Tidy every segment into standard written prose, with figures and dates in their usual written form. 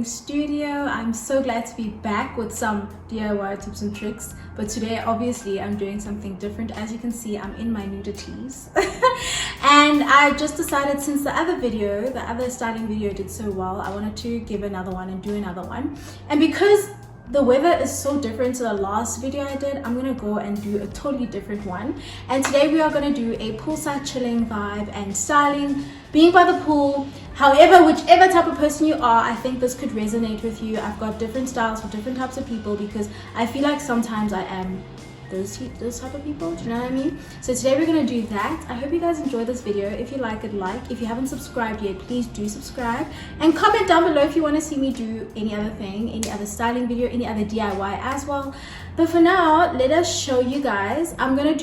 recording studio. I'm so glad to be back with some DIY tips and tricks, but today obviously I'm doing something different. As you can see, I'm in my nudities and I just decided, since the other styling video did so well, I wanted to give another one and do another one. And because the weather is so different to the last video I did, I'm gonna go and do a totally different one. And today we are gonna do a poolside chilling vibe and styling, being by the pool. However, whichever type of person you are, I think this could resonate with you. I've got different styles for different types of people because I feel like sometimes I am those type of people, do you know what I mean? So today we're gonna do that. I hope you guys enjoy this video. If you like it, like. If you haven't subscribed yet, please do subscribe and comment down below if you want to see me do any other thing, any other styling video, any other DIY as well. But for now, let us show you guys. I'm gonna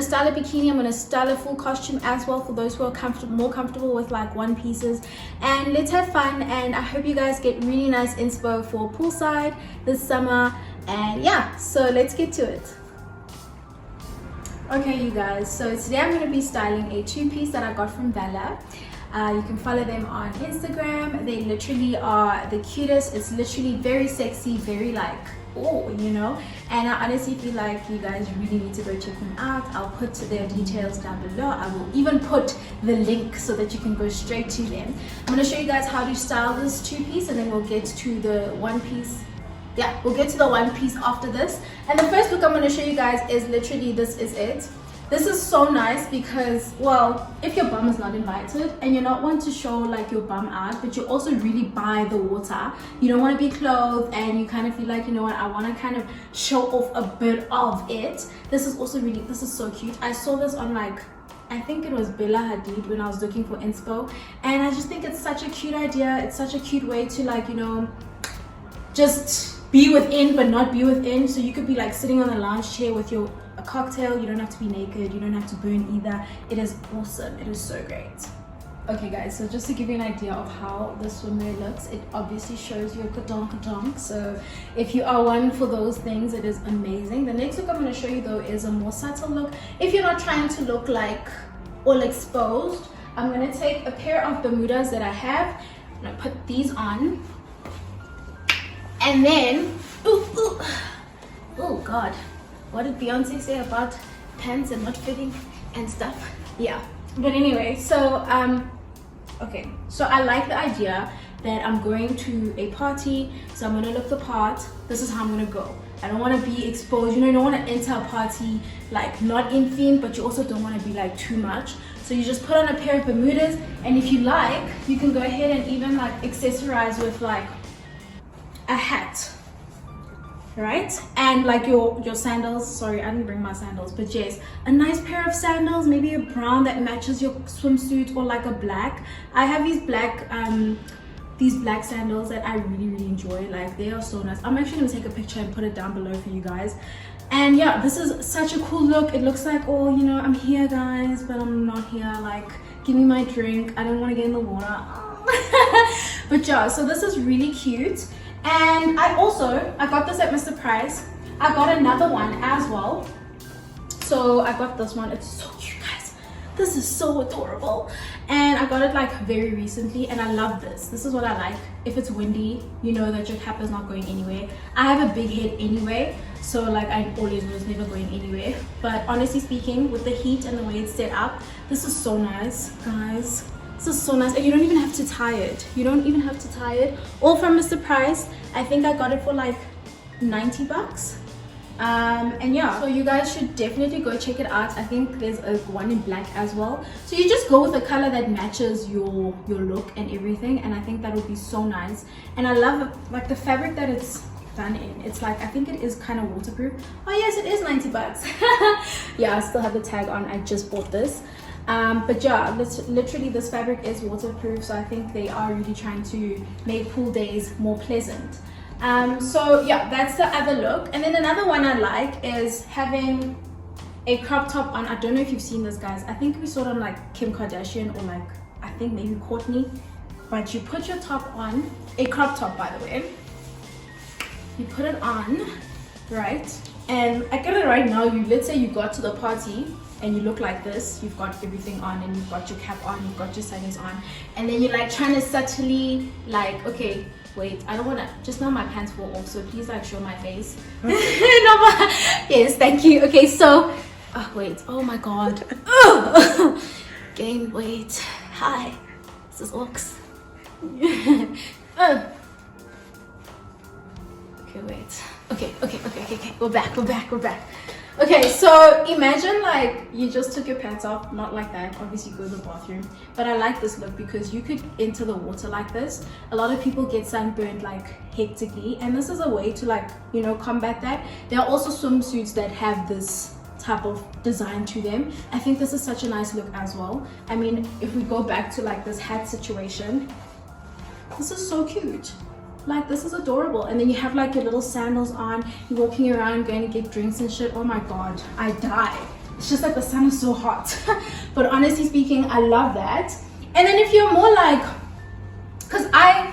style a bikini. I'm gonna style a full costume as well for those who are more comfortable with like one pieces. And let's have fun, and I hope you guys get really nice inspo for poolside this summer. And yeah, so let's get to it. Okay you guys, so today I'm going to be styling a two-piece that I got from Bella. You can follow them on Instagram. They literally are the cutest. It's literally very sexy, very like, oh, you know. And I honestly feel like you guys really need to go check them out. I'll put their details down below. I will even put the link so that you can go straight to them. I'm going to show you guys how to style this two-piece, and then we'll get to the one-piece. Yeah, we'll get to the one piece after this. And the first look I'm going to show you guys is literally, this is it. This is so nice because, well, if your bum is not invited and you're not one to show like your bum out, but you're also really by the water, you don't want to be clothed and you kind of feel like, you know what, I want to kind of show off a bit of it. This is also really, this is so cute. I saw this on like, I think it was Bella Hadid when I was looking for inspo, and I just think it's such a cute idea. It's such a cute way to, like, you know, just be within but not be within. So you could be like sitting on a lounge chair with a cocktail. You don't have to be naked, you don't have to burn either. It is awesome. It is so great. Okay guys, so just to give you an idea of how the swimwear looks, it obviously shows your kadonk. So if you are one for those things, it is amazing. The next look I'm going to show you though is a more subtle look. If you're not trying to look like all exposed, I'm going to take a pair of Bermudas that I have. I'm going to put these on. And then, oh god, what did Beyonce say about pants and not fitting and stuff? Yeah, but anyway, so okay, so I like the idea that I'm going to a party, so I'm gonna look the part. This is how I'm gonna go. I don't want to be exposed, you know. You don't want to enter a party like not in theme, but you also don't want to be like too much. So you just put on a pair of Bermudas, and if you like, you can go ahead and even like accessorize with like a hat, right? And like your sandals. Sorry, I didn't bring my sandals, but yes, a nice pair of sandals, maybe a brown that matches your swimsuit, or like a black. I have these black sandals that I really enjoy. Like, they are so nice. I'm actually gonna take a picture and put it down below for you guys. And yeah, this is such a cool look. It looks like, oh, you know, I'm here guys, but I'm not here. Like, give me my drink, I don't want to get in the water. But yeah, so this is really cute. And I got this at Mr. Price. I got another one as well. So I got this one. It's so cute guys. This is so adorable. And I got it like very recently, and I love this. This is what I like. If it's windy, you know that your cap is not going anywhere. I have a big head anyway, so like I always was never going anywhere. But honestly speaking, with the heat and the way it's set up, this is so nice guys. This is so nice, and you don't even have to tie it. You don't even have to tie it. All from Mr. Price. I think I got it for like 90 bucks. And yeah, so you guys should definitely go check it out. I think there's a one in black as well. So you just go with a color that matches your look and everything, and I think that would be so nice. And I love like the fabric that it's done in. It's like, I think it is kind of waterproof. Oh yes, it is 90 bucks. Yeah, I still have the tag on. I just bought this. But yeah, literally this fabric is waterproof, so I think they are really trying to make pool days more pleasant. So yeah, that's the other look. And then another one I like is having a crop top on. I don't know if you've seen this guys. I think we saw it on like Kim Kardashian, or like I think maybe Courtney. But you put your top on, a crop top by the way. You put it on, right? And I get it right now. Let's say you got to the party and you look like this. You've got everything on, and you've got your cap on, you've got your sunnies on, and then you're like trying to subtly like, okay, wait, I don't want to, just now my pants fall off, so please like show my face. No, yes, thank you. Okay, so oh wait, oh my god. Gain weight. Hi, this is Ox. Okay, wait. Okay. We're back. Okay, so imagine like you just took your pants off, not like that, obviously go to the bathroom, but I like this look because you could enter the water like this. A lot of people get sunburned like hectically, and this is a way to like, you know, combat that. There are also swimsuits that have this type of design to them. I think this is such a nice look as well. I mean, if we go back to like this hat situation, this is so cute. Like, this is adorable. And then you have like your little sandals on, you're walking around going to get drinks and shit. Oh my god, I die. It's just like the sun is so hot. But honestly speaking, I love that. And then if you're more like, because I'm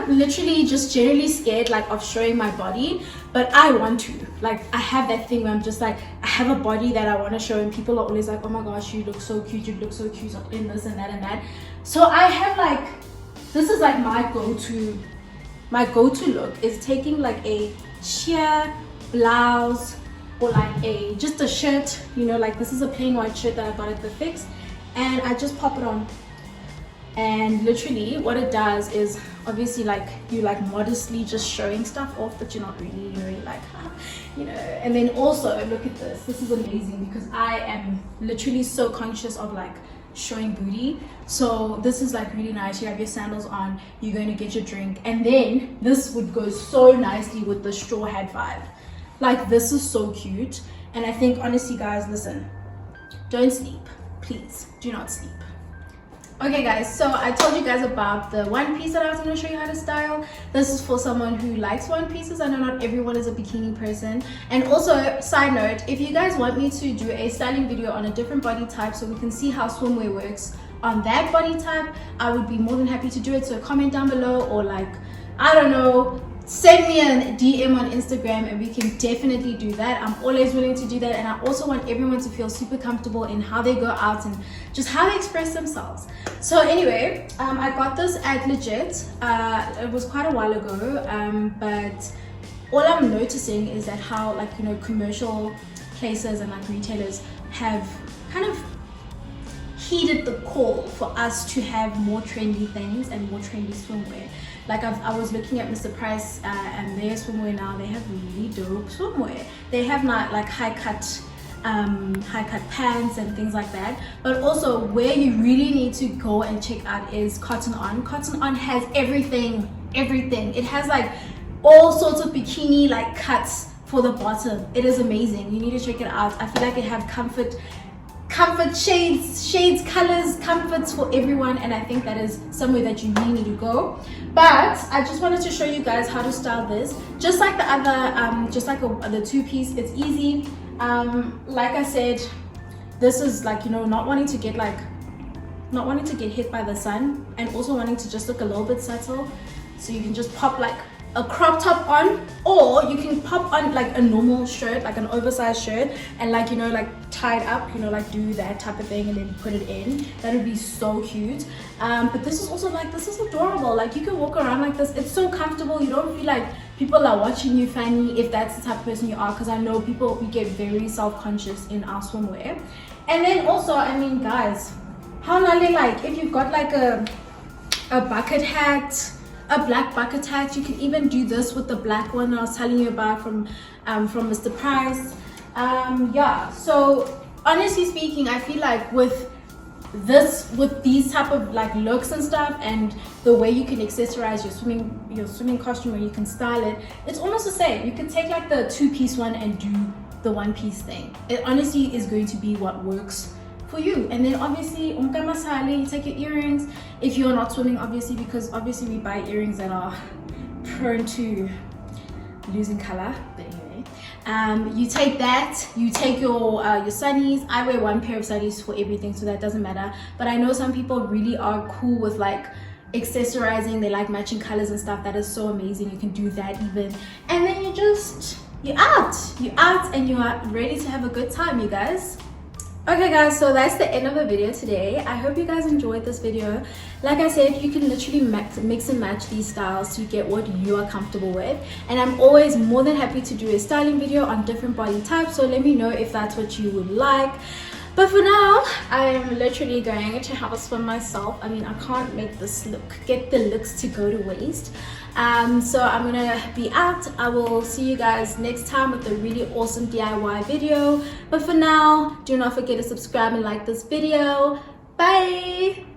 literally just generally scared like of showing my body, but I want to, like, I have that thing where I'm just like, I have a body that I want to show, and people are always like, oh my gosh, you look so cute in this and that. So I have like, this is like my go-to look is taking like a sheer blouse or like just a shirt, you know, like this is a plain white shirt that I got at the Fix, and I just pop it on. And literally what it does is, obviously like you like modestly just showing stuff off, but you're not really, you're really like, you know. And then also look at this is amazing because I am literally so conscious of like showing booty. So this is like really nice. You have your sandals on, you're going to get your drink, and then this would go so nicely with the straw hat vibe. Like, this is so cute. And I think honestly guys, listen, don't sleep, please do not sleep. Okay guys, so I told you guys about the one piece that I was going to show you how to style. This is for someone who likes one pieces. I know not everyone is a bikini person. And also, side note, if you guys want me to do a styling video on a different body type so we can see how swimwear works on that body type, I would be more than happy to do it. So comment down below, or like, I don't know, send me a DM on Instagram and we can definitely do that. I'm always willing to do that. And I also want everyone to feel super comfortable in how they go out and just how they express themselves. So anyway, I got this at Legit. It was quite a while ago, but all I'm noticing is that how, like, you know, commercial places and like retailers have kind of heeded the call for us to have more trendy things and more trendy swimwear. Like I was looking at Mr. Price and their swimwear now. They have really dope swimwear. They have not like high cut pants and things like that. But also where you really need to go and check out is Cotton On. Cotton On has everything. It has like all sorts of bikini like cuts for the bottom. It is amazing. You need to check it out. I feel like it have comfort shades, colors, comforts for everyone, and I think that is somewhere that you really need to go. But I just wanted to show you guys how to style this, just like the other the two-piece. It's easy. Like I said, this is like, you know, not wanting to get hit by the sun, and also wanting to just look a little bit subtle. So you can just pop like a crop top on, or you can pop on like a normal shirt, like an oversized shirt, and like, you know, like tie it up, you know, like do that type of thing and then put it in. That would be so cute. But this is also like, this is adorable. Like, you can walk around like this. It's so comfortable. You don't feel like people are watching you funny, if that's the type of person you are, because I know people, we get very self-conscious in our swimwear. And then also, I mean guys, how lovely, like if you've got like a bucket hat, a black bucket hat, you can even do this with the black one I was telling you about from Mr. Price. Yeah, so honestly speaking, I feel like with these type of like looks and stuff, and the way you can accessorize your swimming costume, or you can style it, it's almost the same. You can take like the two-piece one and do the one-piece thing. It honestly is going to be what works for you. And then obviously you take your earrings if you're not swimming, obviously, because obviously we buy earrings that are prone to losing color. But anyway, you take that, you take your sunnies. I wear one pair of sunnies for everything, so that doesn't matter. But I know some people really are cool with like accessorizing. They like matching colors and stuff. That is so amazing. You can do that even. And then you you're out and you are ready to have a good time, you guys. Okay guys, so that's the end of the video today. I hope you guys enjoyed this video. Like I said, you can literally mix and match these styles to get what you are comfortable with, and I'm always more than happy to do a styling video on different body types, so let me know if that's what you would like. But for now, I am literally going to have a swim myself. I mean, I can't make this get the looks to go to waste. So I'm gonna be out. I will see you guys next time with a really awesome DIY video. But for now, do not forget to subscribe and like this video. Bye!